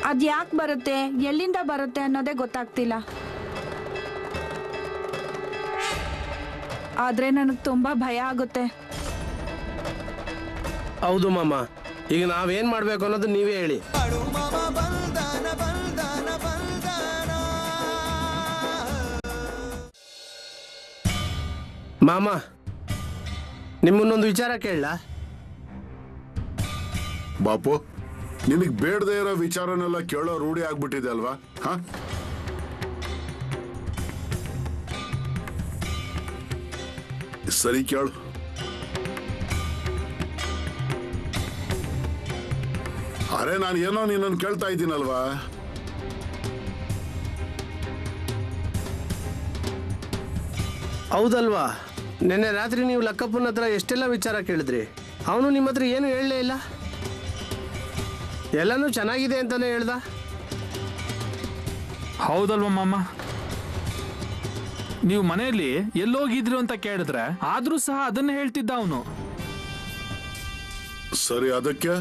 ಅದ್ ಯಾಕೆ ಬರುತ್ತೆ, ಎಲ್ಲಿಂದ ಬರುತ್ತೆ ಅನ್ನೋದೇ ಗೊತ್ತಾಗ್ತಿಲ್ಲ. ಆದ್ರೆ ನನಗೆ ತುಂಬಾ ಭಯ ಆಗುತ್ತೆ. ಹೌದು ಮಾಮ, ಈಗ ನಾವೇನ್ ಮಾಡ್ಬೇಕು ಅನ್ನೋದು ನೀವೇ ಹೇಳಿ. ಮಾಮ, ನಿಮ್ಮನ್ನೊಂದು ವಿಚಾರ ಕೇಳಲಾ? ಬಾಪು, ನಿನಗೆ ಬೇಡದೇ ಇರೋ ವಿಚಾರನೆಲ್ಲ ಕೇಳೋ ರೂಢಿ ಆಗ್ಬಿಟ್ಟಿದೆ ಅಲ್ವಾ? ಹ, ಸರಿ ಕೇಳು. ಅರೆ, ನಾನು ಏನೋ ನಿನ್ನನ್ನು ಕೇಳ್ತಾ ಇದ್ದೀನಲ್ವಾ? ಹೌದಲ್ವಾ? ನಿನ್ನೆ ರಾತ್ರಿ ನೀವು ಲಕ್ಕಪ್ಪನ ಹತ್ರ ಎಷ್ಟೆಲ್ಲ ವಿಚಾರ ಕೇಳಿದ್ರಿ, ಅವನು ನಿಮ್ಮ ಹತ್ರ ಏನು ಹೇಳಲೇ ಇಲ್ಲ. ಎಲ್ಲನೂ ಚೆನ್ನಾಗಿದೆ ಅಂತಾನೆ ಹೇಳ್ದ. ಹೌದಲ್ವಾ ಮಾಮ? ನೀವು ಮನೆಯಲ್ಲಿ ಎಲ್ಲೋಗಿದ್ರು ಅಂತ ಕೇಳಿದ್ರೆ ಆದ್ರೂ ಸಹ ಅದನ್ನ ಹೇಳ್ತಿದ್ದ ಅವನು. ಸರಿ, ಅದಕ್ಕೆ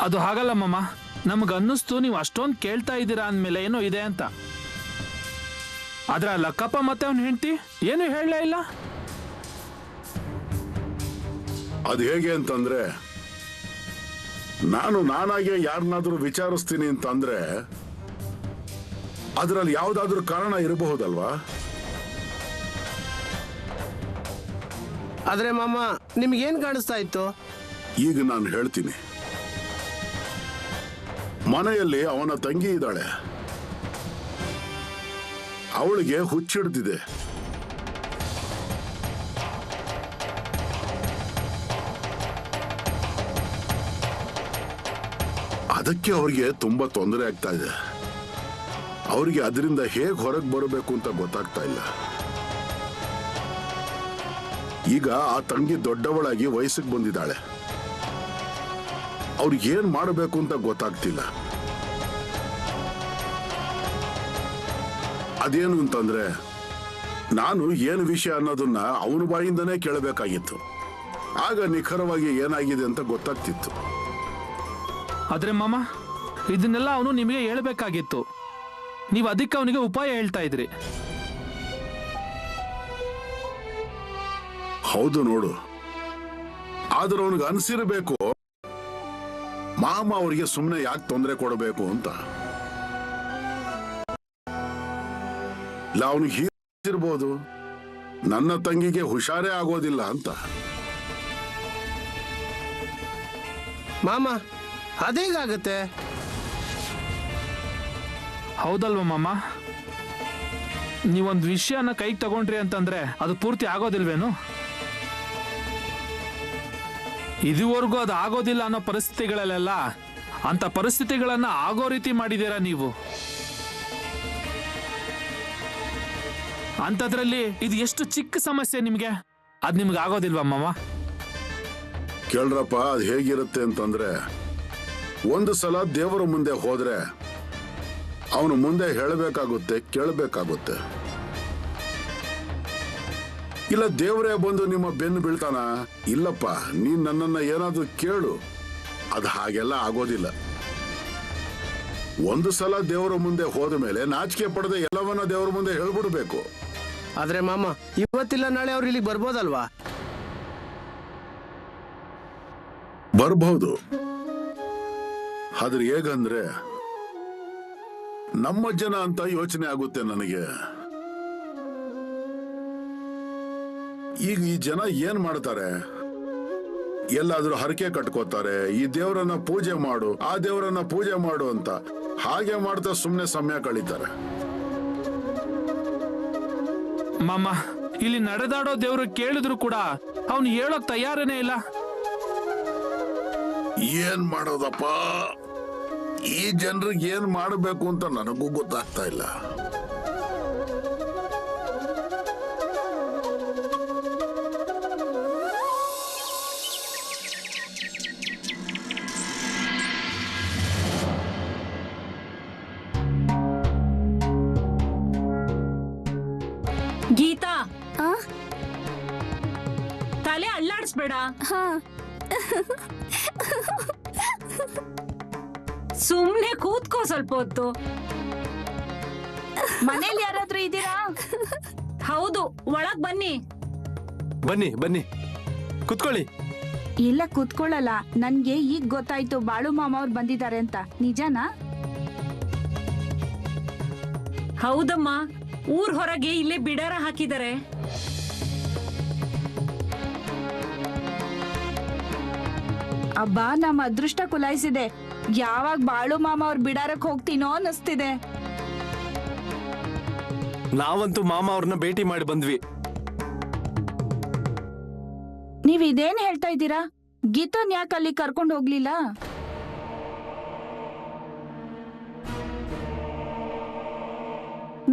ಅದು ಹಾಗಲ್ಲ ಮಾಮ, ನಮ್ಗೆ ಅನ್ನಿಸ್ತು ನೀವು ಅಷ್ಟೊಂದು ಕೇಳ್ತಾ ಇದ್ದೀರಾ ಅಂದಮೇಲೆ ಏನೋ ಇದೆ ಅಂತ. ಆದ್ರೆ ಲಕ್ಕಪ್ಪ ಮತ್ತೆ ಅವನು ಹೆಂಡತಿ ಏನು ಹೇಳಲೇ ಇಲ್ಲ. ಅದು ಹೇಗೆ ಅಂತಂದ್ರೆ, ನಾನಾಗೆ ಯಾರನ್ನಾದ್ರೂ ವಿಚಾರಿಸ್ತೀನಿ ಅಂತಂದ್ರೆ ಅದರಲ್ಲಿ ಯಾವ್ದಾದ್ರೂ ಕಾರಣ ಇರಬಹುದಲ್ವಾ? ಆದ್ರೆ ಮಾಮ, ನಿಮ್ಗೇನ್ ಕಾಣಿಸ್ತಾ ಇತ್ತು? ಈಗ ನಾನು ಹೇಳ್ತೀನಿ. ಮನೆಯಲ್ಲಿ ಅವನ ತಂಗಿ ಇದ್ದಾಳೆ, ಅವಳಿಗೆ ಹುಚ್ಚಿಡ್ದಿದೆ. ಅದಕ್ಕೆ ಅವ್ರಿಗೆ ತುಂಬಾ ತೊಂದರೆ ಆಗ್ತಾ ಇದೆ. ಅವರಿಗೆ ಅದರಿಂದ ಹೇಗೆ ಹೊರಗೆ ಬರಬೇಕು ಅಂತ ಗೊತ್ತಾಗ್ತಾ ಇಲ್ಲ. ಈಗ ಆ ತಂಗಿ ದೊಡ್ಡವಳಾಗಿ ವಯಸ್ಸಿಗೆ ಬಂದಿದ್ದಾಳೆ. ಅವ್ರಿಗೆ ಏನ್ ಮಾಡಬೇಕು ಅಂತ ಗೊತ್ತಾಗ್ತಿಲ್ಲ. ಅದೇನು ಅಂತಂದ್ರೆ, ನಾನು ಏನು ವಿಷಯ ಅನ್ನೋದನ್ನ ಅವನ ಬಾಯಿಂದನೇ ಕೇಳಬೇಕಾಗಿತ್ತು. ಆಗ ನಿಖರವಾಗಿ ಏನಾಗಿದೆ ಅಂತ ಗೊತ್ತಾಗ್ತಿತ್ತು. ಆದ್ರೆ ಮಾಮ, ಇದನ್ನೆಲ್ಲ ಅವನು ನಿಮಗೆ ಹೇಳ್ಬೇಕಾಗಿತ್ತು. ನೀವು ಅದಕ್ಕೆ ಅವನಿಗೆ ಉಪಾಯ ಹೇಳ್ತಾ ಇದ್ರಿ. ಹೌದು ನೋಡು, ಆದ್ರೆ ಅವನಿಗೆ ಅನ್ಸಿರ್ಬೇಕು ಮಾಮ ಅವರಿಗೆ ಸುಮ್ಮನೆ ಯಾಕೆ ತೊಂದರೆ ಕೊಡಬೇಕು ಅಂತ. ಇಲ್ಲ, ಅವನಿಗೆ ಹೀಗಿರ್ಬೋದು, ನನ್ನ ತಂಗಿಗೆ ಹುಷಾರೇ ಆಗೋದಿಲ್ಲ ಅಂತ. ಮಾಮ, ಅದೇಗಾಗತ್ತೆ? ಹೌದಲ್ವ ಮಾಮ? ನೀವೊಂದು ವಿಷಯನ ಕೈಗೆ ತಗೊಂಡ್ರಿ ಅಂತಂದ್ರೆ ಅದು ಪೂರ್ತಿ ಆಗೋದಿಲ್ವೇನು? ಇದುವರೆಗೂ ಅದು ಆಗೋದಿಲ್ಲ ಅನ್ನೋ ಪರಿಸ್ಥಿತಿಗಳಲ್ಲೆಲ್ಲ ಅಂತ ಪರಿಸ್ಥಿತಿಗಳನ್ನ ಆಗೋ ರೀತಿ ಮಾಡಿದ್ದೀರಾ ನೀವು. ಅಂಥದ್ರಲ್ಲಿ ಇದು ಎಷ್ಟು ಚಿಕ್ಕ ಸಮಸ್ಯೆ ನಿಮ್ಗೆ, ಅದು ನಿಮ್ಗೆ ಆಗೋದಿಲ್ವಾ ಮಾಮ? ಕೇಳ್ರಪ್ಪ, ಅದು ಹೇಗಿರುತ್ತೆ ಅಂತಂದ್ರೆ, ಒಂದು ಸಲ ದೇವರ ಮುಂದೆ ಹೋದ್ರೆ ಅವನು ಮುಂದೆ ಹೇಳಬೇಕಾಗುತ್ತೆ, ಕೇಳಬೇಕಾಗುತ್ತೆ. ಇಲ್ಲ ದೇವರೇ ಬಂದು ನಿಮ್ಮ ಬೆನ್ನು ಬೀಳ್ತಾನ, ಇಲ್ಲಪ್ಪ ನೀನ್ ನನ್ನನ್ನ ಏನಾದ್ರೂ ಕೇಳು, ಅದು ಹಾಗೆಲ್ಲ ಆಗೋದಿಲ್ಲ. ಒಂದು ಸಲ ದೇವರ ಮುಂದೆ ಹೋದ ಮೇಲೆ ನಾಚಿಕೆ ಪಡೆದ ಎಲ್ಲವನ್ನ ದೇವರ ಮುಂದೆ ಹೇಳ್ಬಿಡ್ಬೇಕು. ಆದ್ರೆ ಮಾಮ, ಇವತ್ತಿಲ್ಲ ನಾಳೆ ಅವ್ರು ಇಲ್ಲಿಗೆ ಬರ್ಬೋದಲ್ವಾ? ಬರ್ಬಹುದು. ಆದ್ರೆ ಹೇಗಂದ್ರೆ, ನಮ್ಮ ಜನ ಅಂತ ಯೋಚನೆ ಆಗುತ್ತೆ ನನಗೆ. ಈಗ ಈ ಜನ ಏನ್ ಮಾಡ್ತಾರೆ, ಎಲ್ಲಾದ್ರೂ ಹರಕೆ ಕಟ್ಕೋತಾರೆ, ಈ ದೇವರನ್ನ ಪೂಜೆ ಮಾಡು, ಆ ದೇವರನ್ನ ಪೂಜೆ ಮಾಡು ಅಂತ. ಹಾಗೆ ಮಾಡ್ತಾ ಸುಮ್ನೆ ಸಮಯ ಕಳೀತಾರೆ. ಮಾಮ, ಇಲ್ಲಿ ನಡೆದಾಡೋ ದೇವ್ರು ಕೇಳಿದ್ರು ಕೂಡ ಅವನು ಹೇಳೋಕ್ ತಯಾರೇನೇ ಇಲ್ಲ. ಏನ್ ಮಾಡೋದಪ್ಪ, ಈ ಜನರಿಗೆ ಏನ್ ಮಾಡಬೇಕು ಅಂತ ನನಗೂ ಗೊತ್ತಾಗ್ತಾ ಇಲ್ಲ. ಗೀತಾ, ತಲೆ ಅಲ್ಲಾಡಿಸ್ಬೇಡ. ಸುಮ್ನೆ ಕೂತ್ಕೋ ಸ್ವಲ್ಪ ಹೊತ್ತು. ಮನೇಲಿ ಯಾರಾದ್ರೂ ಇದ್ದೀರಾ? ಹೌದು, ಒಳಗ್ ಬನ್ನಿ. ಬನ್ನಿ ಬನ್ನಿ ಕುತ್ಕೊಳ್ಳಿ. ಇಲ್ಲ ಕೂತ್ಕೊಳ್ಳಲ್ಲ. ನನ್ಗೆ ಈಗ ಗೊತ್ತಾಯ್ತು ಬಾಳು ಮಾಮ ಅವ್ರು ಬಂದಿದ್ದಾರೆ ಅಂತ. ನಿಜನಾ? ಹೌದಮ್ಮ, ಊರ್ ಹೊರಗೆ ಇಲ್ಲೇ ಬಿಡಾರ ಹಾಕಿದ್ದಾರೆ. ಅಬ್ಬಾ, ನಮ್ಮ ಅದೃಷ್ಟ ಕುಲಾಯಿಸಿದೆ. ಯಾವಾಗ ಬಾಳು ಮಾಮ ಅವ್ರ ಬಿಡಾರಕ್ ಹೋಗ್ತೀನೋ ಅನ್ನಿಸ್ತಿದೆ. ನಾವಂತೂ ಮಾಮ ಅವ್ರನ್ನ ಭೇಟಿ ಮಾಡಿ ಬಂದ್ವಿ. ನೀವ್ ಇದೇನ್ ಹೇಳ್ತಾ ಇದ್ದೀರಾ? ಗೀತನ್ ಯಾಕೆ ಅಲ್ಲಿ ಕರ್ಕೊಂಡು ಹೋಗ್ಲಿಲ್ಲ?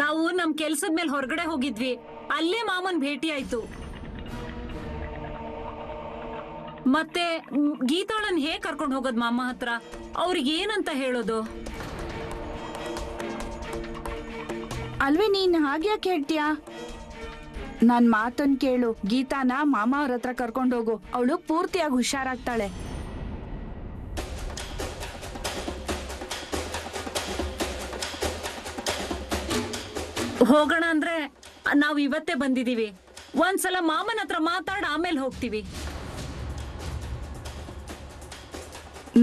ನಾವು ನಮ್ ಕೆಲ್ಸದ ಮೇಲೆ ಹೊರಗಡೆ ಹೋಗಿದ್ವಿ, ಅಲ್ಲೇ ಮಾಮನ್ ಭೇಟಿ ಆಯ್ತು. ಮತ್ತೆ ಗೀತಾಳನ್ ಹೇಗ್ ಕರ್ಕೊಂಡು ಹೋಗೋದ್ ಮಾಮ ಹತ್ರ? ಅವ್ರಿಗೆ ಏನಂತ ಹೇಳೋದು? ಅಲ್ವೇ ನೀನ್ ಹಾಗ್ಯಾಕೆ ಹೇಳ್ತೀಯಾ? ನನ್ ಮಾತನ್ ಕೇಳು. ಗೀತಾನ ಮಾಮ ಅವ್ರ ಹತ್ರ ಕರ್ಕೊಂಡು ಹೋಗು. ಅವಳು ಪೂರ್ತಿಯಾಗಿ ಹುಷಾರಾಗ್ತಾಳೆ. ಹೋಗೋಣ ಅಂದ್ರೆ ನಾವ್ ಇವತ್ತೇ ಬಂದಿದೀವಿ. ಒಂದ್ಸಲ ಮಾಮನ ಹತ್ರ ಮಾತಾಡ ಆಮೇಲೆ ಹೋಗ್ತೀವಿ.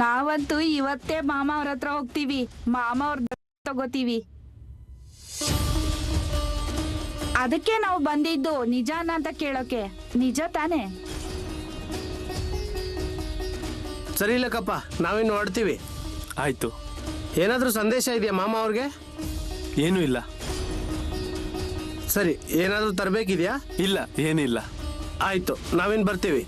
ನಾವಂತೂ ಇವತ್ತೇ ಮಾಮ ಅವ್ರ ಹತ್ರ ಹೋಗ್ತೀವಿ. ಮಾಮ ಅವ್ರ ತಗೋತೀವಿ. ಅದಕ್ಕೆ ನಾವು ಬಂದಿದ್ದು ನಿಜಾನ ಅಂತ ಕೇಳೋಕೆ. ನಿಜ ತಾನೇ? ಸರಿ ಲಕ್ಕಪ್ಪ, ನಾವಿನ್ನು ಹೊರಡ್ತೀವಿ. ಆಯ್ತು. ಏನಾದ್ರೂ ಸಂದೇಶ ಇದೆಯಾ ಮಾಮ ಅವ್ರಿಗೆ? ಏನೂ ಇಲ್ಲ. ಸರಿ, ಏನಾದ್ರೂ ತರಬೇಕಿದ್ಯಾ? ಇಲ್ಲ, ಏನಿಲ್ಲ. ಆಯ್ತು, ನಾವಿನ್ ಬರ್ತೀವಿ.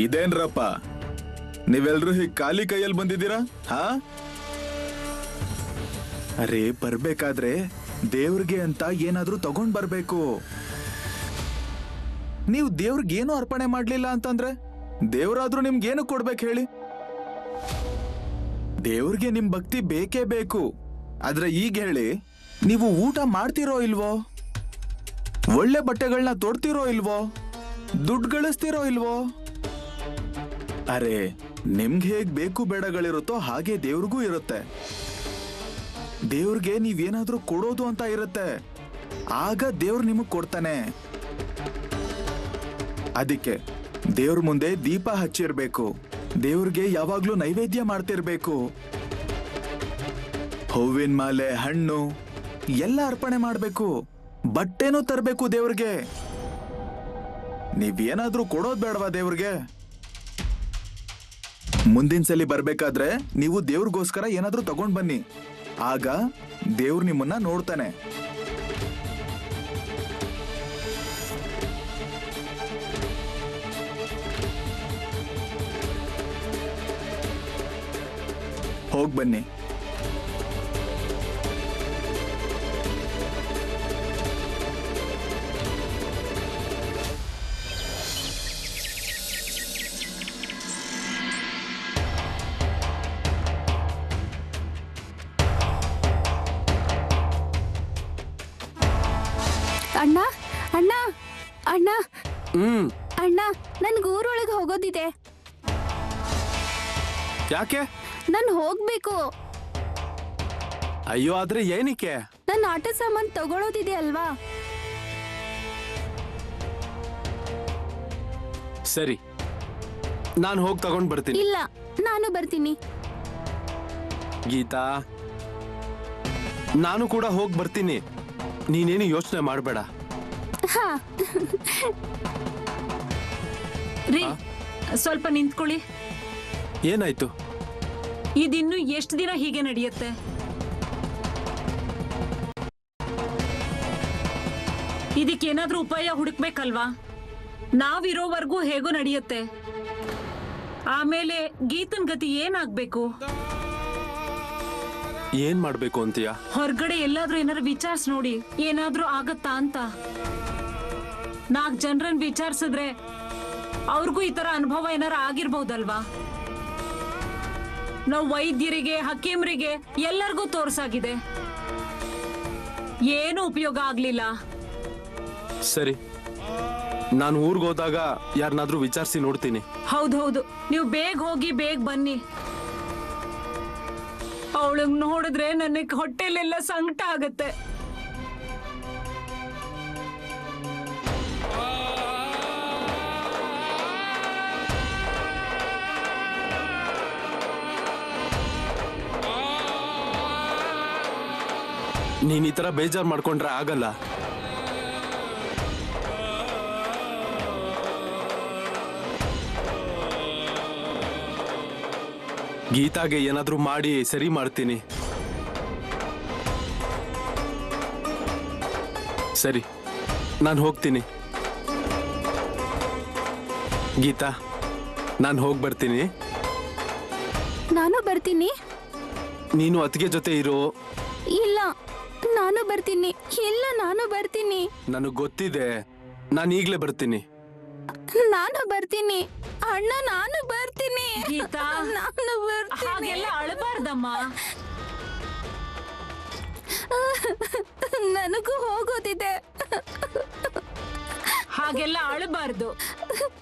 ಇದೇನ್ರಪ್ಪ, ನೀವೆಲ್ರೂ ಹೀಗ್ ಖಾಲಿ ಕೈಯಲ್ಲಿ ಬಂದಿದ್ದೀರಾ? ಹಾ, ಅರೆ ಬರ್ಬೇಕಾದ್ರೆ ದೇವ್ರಿಗೆ ಅಂತ ಏನಾದ್ರೂ ತಗೊಂಡ್ ಬರ್ಬೇಕು. ನೀವು ದೇವ್ರಿಗೆ ಏನು ಅರ್ಪಣೆ ಮಾಡ್ಲಿಲ್ಲ ಅಂತಂದ್ರೆ ದೇವ್ರಾದ್ರೂ ನಿಮ್ಗೇನು ಕೊಡ್ಬೇಕು ಹೇಳಿ? ದೇವ್ರಿಗೆ ನಿಮ್ ಭಕ್ತಿ ಬೇಕೇ ಬೇಕು. ಆದ್ರೆ ಈಗ ಹೇಳಿ, ನೀವು ಊಟ ಮಾಡ್ತಿರೋ ಇಲ್ವೋ? ಒಳ್ಳೆ ಬಟ್ಟೆಗಳನ್ನ ತೊಡ್ತಿರೋ ಇಲ್ವೋ? ದುಡ್ಡು ಗಳಿಸ್ತಿರೋ ಇಲ್ವೋ? ಅರೆ, ನಿಮ್ಗೆ ಹೇಗ್ ಬೇಕು ಬೇಡಗಳಿರುತ್ತೋ ಹಾಗೆ ದೇವ್ರಿಗೂ ಇರುತ್ತೆ. ದೇವ್ರಿಗೆ ನೀವೇನಾದ್ರೂ ಕೊಡೋದು ಅಂತ ಇರುತ್ತೆ, ಆಗ ದೇವ್ರು ನಿಮಗ್ ಕೊಡ್ತಾನೆ. ಅದಕ್ಕೆ ದೇವ್ರ ಮುಂದೆ ದೀಪ ಹಚ್ಚಿರ್ಬೇಕು. ದೇವ್ರಿಗೆ ಯಾವಾಗ್ಲೂ ನೈವೇದ್ಯ ಮಾಡ್ತಿರ್ಬೇಕು. ಹೂವಿನ ಮಾಲೆ, ಹಣ್ಣು ಎಲ್ಲ ಅರ್ಪಣೆ ಮಾಡ್ಬೇಕು. ಬಟ್ಟೆನೂ ತರಬೇಕು ದೇವ್ರಿಗೆ. ನೀವೇನಾದ್ರೂ ಕೊಡೋದ್ ಬೇಡವಾ ದೇವ್ರಿಗೆ? ಮುಂದಿನ ಸಲ ಬರ್ಬೇಕಾದ್ರೆ ನೀವು ದೇವ್ರಿಗೋಸ್ಕರ ಏನಾದ್ರೂ ತಗೊಂಡ್ ಬನ್ನಿ, ಆಗ ದೇವ್ರು ನಿಮ್ಮನ್ನ ನೋಡ್ತಾನೆ. ಹೋಗ್ ಬನ್ನಿ. ಅಣ್ಣ ಅಣ್ಣ ಅಣ್ಣ ಹ್ಮ್. ಅಣ್ಣ, ನನ್ಗೆ ಊರೊಳಗೆ ಹೋಗೋದಿದೆ. ಯಾಕೆ? ನಾನು ಹೋಗ್ಬೇಕು. ಅಯ್ಯೋ, ಆದ್ರೆ ಏನಕ್ಕೆ? ನನ್ನ ಆಟ ಸಾಮಾನ್ ತಗೊಳ್ಳೋದಿದೆ ಅಲ್ವಾ? ಸರಿ, ನಾನು ಹೋಗಿ ತಗೊಂಡ್ ಬರ್ತೀನಿ. ಇಲ್ಲ, ನಾನು ಬರ್ತೀನಿ. ಗೀತಾ, ನಾನು ಕೂಡ ಹೋಗಿ ಬರ್ತೀನಿ. ನೀನೇನು ಯೋಚನೆ ಮಾಡಬೇಡ. ಹಾ, ರೀ, ಸ್ವಲ್ಪ ನಿಂತ್ಕೊಳ್ಳಿ. ಏನಾಯ್ತು? ಇದಿನ್ನು ಎಷ್ಟು ದಿನ ಹೀಗೆ ನಡೆಯುತ್ತೆ? ಇದಕ್ಕೇನಾದ್ರೂ ಉಪಾಯ ಹುಡುಕ್ಬೇಕಲ್ವಾ? ನಾವಿರೋವರೆಗೂ ಹೇಗೋ ನಡೆಯುತ್ತೆ. ಆಮೇಲೆ ಗೀತನ್ ಗತಿ ಏನಾಗ್ಬೇಕು? ಏನ್ ಮಾಡ್ಬೇಕು ಅಂತೀಯ? ಹೊರಗಡೆ ಎಲ್ಲಾದ್ರೂ ಏನಾರು ವಿಚಾರಿಸ್ ನೋಡಿ, ಏನಾದ್ರೂ ಆಗತ್ತಾ ಅಂತ. 4 ಜನರನ್ನ ವಿಚಾರಿಸಿದ್ರೆ ಅವ್ರಿಗೂ ಈ ತರ ಅನುಭವ ಏನಾರ ಆಗಿರ್ಬಹುದಲ್ವಾ? ನಾವು ವೈದ್ಯರಿಗೆ, ಹಕೀಮ್ರಿಗೆ ಎಲ್ಲರಿಗೂ ತೋರ್ಸಾಗಿದೆ, ಏನು ಉಪಯೋಗ ಆಗ್ಲಿಲ್ಲ. ಸರಿ, ನಾನು ಊರ್ಗ್ ಹೋದಾಗ ಯಾರನ್ನಾದ್ರೂ ವಿಚಾರಿಸಿ ನೋಡ್ತೀನಿ. ಹೌದೌದು, ನೀವು ಬೇಗ ಹೋಗಿ ಬೇಗ ಬನ್ನಿ. ಅವಳಗ್ ನೋಡಿದ್ರೆ ನನಗೆ ಹೊಟ್ಟೆಲೆಲ್ಲ ಸಂಕಟ ಆಗತ್ತೆ. ನೀನ್ ಈ ತರ ಬೇಜಾರ್ ಮಾಡ್ಕೊಂಡ್ರೆ ಆಗಲ್ಲ. ಗೀತಾಗೆ ಏನಾದ್ರೂ ಮಾಡಿ ಸರಿ ಮಾಡ್ತೀನಿ. ಸರಿ, ನಾನು ಹೋಗ್ತೀನಿ. ಗೀತಾ, ನಾನು ಹೋಗ್ಬರ್ತೀನಿ. ನಾನು ಬರ್ತೀನಿ. ನೀನು ಅತ್ತಿಗೆ ಜೊತೆ ಇರು. ಇಲ್ಲ, ನಾನು ಬರ್ತೀನಿ. ಇಲ್ಲ, ನಾನು ಬರ್ತೀನಿ. ನನಗ್ ಗೊತ್ತಿದೆ, ನಾನು ಈಗ್ಲೇ ಬರ್ತೀನಿ. ನಾನು ಬರ್ತೀನಿ ಅಣ್ಣ, ನಾನು ಬರ್ತೀನಿ. ಗೀತಾ, ನಾನು ಬರ್ತೀನಿ. ಹಾಗೆಲ್ಲ ಅಳಬಾರ್ದಮ್ಮ. ನನಗೂ ಹೋಗೋದಿದೆ. ಹಾಗೆಲ್ಲ ಅಳಬಾರ್ದು.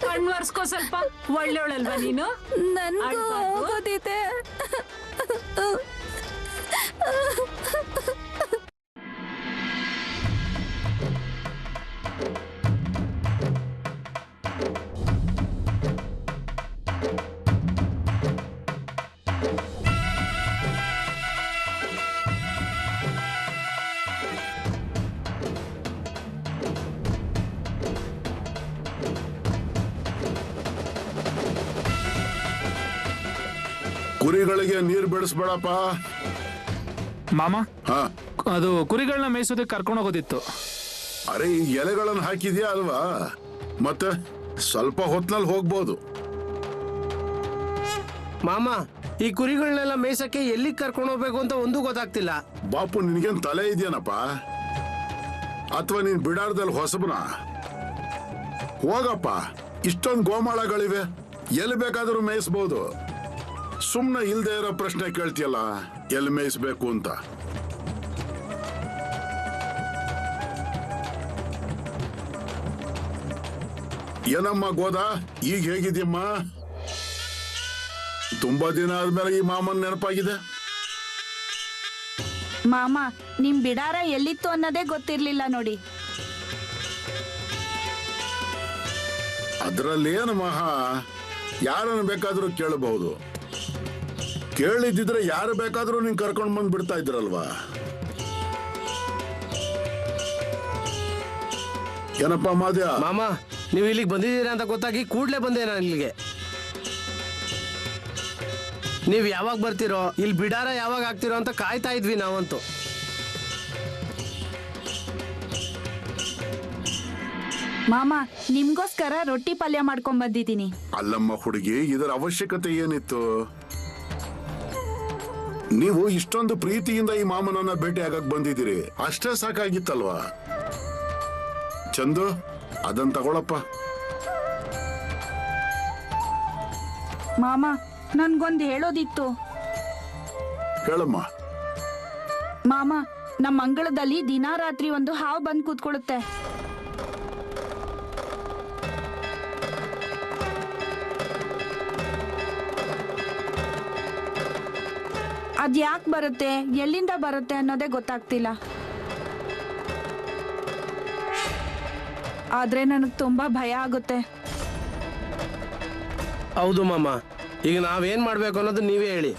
ಕಣ್ವರ್ಸ್ಕೋ ಸ್ವಲ್ಪ. ಒಳ್ಳೆಯವಳಲ್ವಾ ನೀನು? ನನಗೂ ಅಳ್ಬಾರ್ದು. ಹೋಗೋದಿದೆ. ಕುರಿಗಳಿಗೆ ನೀರ್ ಬೆಳೆಸ್ಬೇಡಪ್ಪ. ಮಾಮ, ಹಾ, ಅದು ಕುರಿಗಳನ್ನ ಮೇಯಿಸೋದಕ್ಕೆ ಕರ್ಕೊಂಡು ಹೋಗೋದಿತ್ತು. ಅರೆ ಈ ಎಲೆಗಳನ್ನು ಹಾಕಿದ್ಯಾ ಅಲ್ವಾ, ಮತ್ತೆ ಸ್ವಲ್ಪ ಹೊತ್ನಲ್ಲಿ ಹೋಗ್ಬೋದು. ಮಾಮ, ಈ ಕುರಿಗಳನ್ನೆಲ್ಲ ಮೇಯ್ಸಕ್ಕೆ ಎಲ್ಲಿಗೆ ಕರ್ಕೊಂಡು ಹೋಗ್ಬೇಕು ಅಂತ ಒಂದೂ ಗೊತ್ತಾಗ್ತಿಲ್ಲ. ಬಾಪು, ನಿನಗೇನ್ ತಲೆ ಇದೆಯೇನಪ್ಪ? ಅಥವಾ ನೀನ್ ಬಿಡಾರದಲ್ಲಿ ಹೊಸಬನ? ಹೋಗಪ್ಪ, ಇಷ್ಟೊಂದು ಗೋಮಾಳಗಳಿವೆ, ಎಲ್ಲಿ ಬೇಕಾದ್ರೂ ಮೇಯಿಸ್ಬೋದು. ಸುಮ್ನೆ ಇಲ್ದೇ ಇರೋ ಪ್ರಶ್ನೆ ಕೇಳ್ತಿಯಲ್ಲ, ಎಲ್ಲಿ ಮೇಯಿಸ್ಬೇಕು ಅಂತ. ಏನಮ್ಮ ಗೋದಾ, ಈಗ ಹೇಗಿದ್ಯಮ್ಮ? ತುಂಬಾ ದಿನ ಆದ್ಮೇಲೆ ಈ ಮಾಮನ್ ನೆನಪಾಗಿದೆ. ಮಾಮ, ನಿಮ್ ಬಿಡಾರ ಎಲ್ಲಿತ್ತು ಅನ್ನೋದೇ ಗೊತ್ತಿರ್ಲಿಲ್ಲ ನೋಡಿ. ಅದ್ರಲ್ಲೇನು ಮಹಾ, ಯಾರನ್ನು ಬೇಕಾದ್ರೂ ಕೇಳಬಹುದು. ಕೇಳಿದ್ದಿದ್ರೆ ಯಾರು ಬೇಕಾದ್ರೂ ನೀನ್ ಕರ್ಕೊಂಡು ಬಂದ್ ಬಿಡ್ತಾ ಇದ್ರಲ್ವಾ. ಏನಪ್ಪ ಮಾದ್ಯ? ಮಾಮ, ನೀವು ಇಲ್ಲಿಗೆ ಬಂದಿದ್ದೀರಾ ಅಂತ ಗೊತ್ತಾಗಿ ಕೂಡ್ಲೇ ಬಂದೆ ನಾನು ಇಲ್ಲಿಗೆ. ನೀವು ಯಾವಾಗ ಬರ್ತೀರೋ, ಇಲ್ಲಿ ಬಿಡಾರ ಯಾವಾಗ ಆಗ್ತಿರೋ ಅಂತ ಕಾಯ್ತಾ ಇದ್ವಿ ನಾವಂತೂ. ಮಾಮ, ನಿಮ್ಗೋಸ್ಕರ ರೊಟ್ಟಿ ಪಲ್ಯ ಮಾಡ್ಕೊಂಡ್ ಬಂದಿದ್ದೀನಿ. ಅಲ್ಲಮ್ಮ ಹುಡುಗಿ, ಇದರ ಅವಶ್ಯಕತೆ ಏನಿತ್ತು? ನೀವು ಇಷ್ಟೊಂದು ಪ್ರೀತಿಯಿಂದ ಈ ಮಾಮನನ್ನ ಭೇಟಿ ಆಗಕ್ ಬಂದಿದ್ದೀರಿ, ಅಷ್ಟೇ ಸಾಕಾಗಿತ್ತಲ್ವಾ? ಚಂದು, ಅದನ್ನ ತಗೊಳಪ್ಪ. ಮಾಮ, ನನ್ಗೊಂದು ಹೇಳೋದಿತ್ತು. ಹೇಳಮ್ಮ. ಮಾಮ, ನಮ್ಮ ಅಂಗಳದಲ್ಲಿ ದಿನಾ ರಾತ್ರಿ ಒಂದು ಹಾವು ಬಂದು ಕೂತ್ಕೊಳ್ಳುತ್ತೆ. ಅದ್ ಯಾಕೆ ಬರುತ್ತೆ, ಎಲ್ಲಿಂದ ಬರುತ್ತೆ ಅನ್ನೋದೇ ಗೊತ್ತಾಗ್ತಿಲ್ಲ. ಆದ್ರೆ ನನಗೆ ತುಂಬಾ ಭಯ ಆಗುತ್ತೆ. ಹೌದು ಮಾಮ, ಈಗ ನಾವೇನ್ ಮಾಡ್ಬೇಕು ಅನ್ನೋದು ನೀವೇ ಹೇಳಿ.